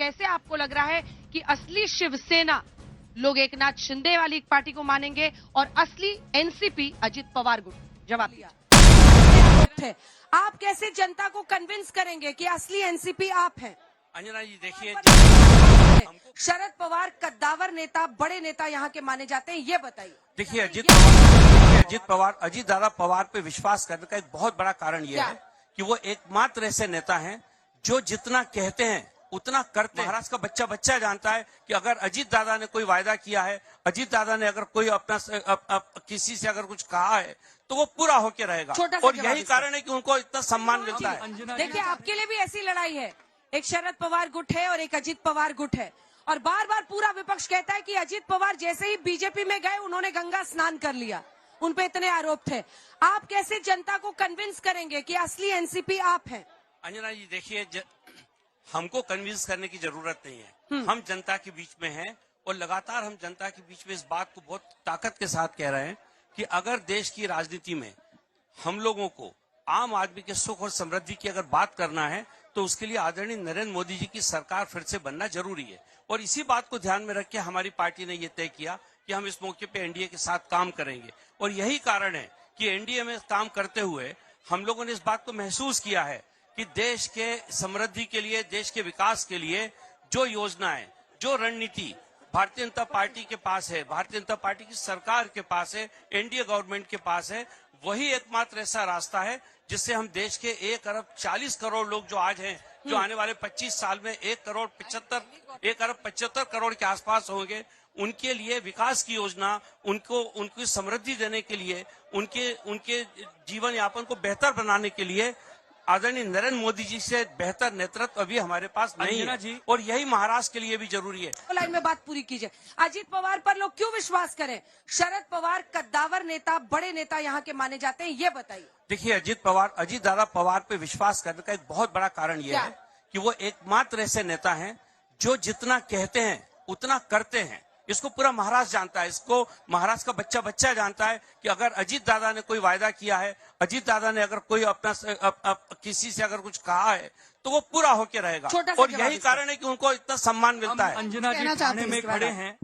कैसे आपको लग रहा है कि असली शिवसेना लोग एकनाथ शिंदे वाली एक पार्टी को मानेंगे और असली एनसीपी अजित पवार गुट? जवाब दीजिए। आप कैसे जनता को कन्विंस करेंगे कि असली एनसीपी आप हैं? अंजना जी देखिए, शरद पवार कद्दावर नेता, बड़े नेता यहाँ के माने जाते हैं, ये बताइए। देखिए अजित दादा पवार पे विश्वास करने का एक बहुत बड़ा कारण यह है कि वो एकमात्र ऐसे नेता हैं जो जितना कहते हैं उतना करते हैं। महाराष्ट्र का बच्चा जानता है कि अगर अजित दादा ने कोई वायदा किया है, अजित दादा ने अगर कोई अपना किसी से अगर कुछ कहा है तो वो पूरा होके रहेगा, और यही कारण है कि उनको इतना सम्मान मिलता है। देखिए, आपके लिए भी ऐसी लड़ाई है, एक शरद पवार गुट है और एक अजित पवार गुट है, और बार बार पूरा विपक्ष कहता है कि अजित पवार जैसे ही बीजेपी में गए उन्होंने गंगा स्नान कर लिया, उन पे इतने आरोप थे। आप कैसे जनता को कन्विंस करेंगे कि असली एनसीपी आप हैं? अंजना जी देखिए, हमको कन्विंस करने की जरूरत नहीं है। हम जनता के बीच में हैं और लगातार हम जनता के बीच में इस बात को बहुत ताकत के साथ कह रहे हैं कि अगर देश की राजनीति में हम लोगों को आम आदमी के सुख और समृद्धि की अगर बात करना है तो उसके लिए आदरणीय नरेंद्र मोदी जी की सरकार फिर से बनना जरूरी है। और इसी बात को ध्यान में रख के हमारी पार्टी ने यह तय किया कि हम इस मौके पे एनडीए के साथ काम करेंगे, और यही कारण है कि एनडीए में काम करते हुए हम लोगों ने इस बात को महसूस किया है कि देश के समृद्धि के लिए, देश के विकास के लिए जो योजनाएं, जो रणनीति भारतीय जनता पार्टी के पास है, भारतीय जनता पार्टी की सरकार के पास है, एनडीए गवर्नमेंट के पास है, वही एकमात्र ऐसा रास्ता है जिससे हम देश के 1 अरब 40 करोड़ लोग जो आज हैं, जो आने वाले 25 साल में 1 अरब 75 करोड़ के आसपास होंगे, उनके लिए विकास की योजना, उनकी समृद्धि देने के लिए, उनके जीवन यापन को बेहतर बनाने के लिए आदरणीय नरेंद्र मोदी जी से बेहतर नेतृत्व अभी हमारे पास नहीं है, और यही महाराष्ट्र के लिए भी जरूरी है। लाइन में बात पूरी कीजिए। अजित पवार पर लोग क्यों विश्वास करें? शरद पवार कद्दावर नेता, बड़े नेता यहाँ के माने जाते हैं, ये बताइए। देखिए, अजित दादा पवार पे विश्वास करने का एक बहुत बड़ा कारण यह है कि वो एकमात्र ऐसे नेता हैं जो जितना कहते हैं उतना करते हैं। इसको पूरा महाराष्ट्र जानता है, इसको महाराष्ट्र का बच्चा जानता है कि अगर अजित दादा ने कोई वायदा किया है, अजित दादा ने अगर कोई अपना किसी से अगर कुछ कहा है तो वो पूरा होके रहेगा, और यही कारण है कि उनको इतना सम्मान मिलता है। अंजना जी थाने में खड़े हैं।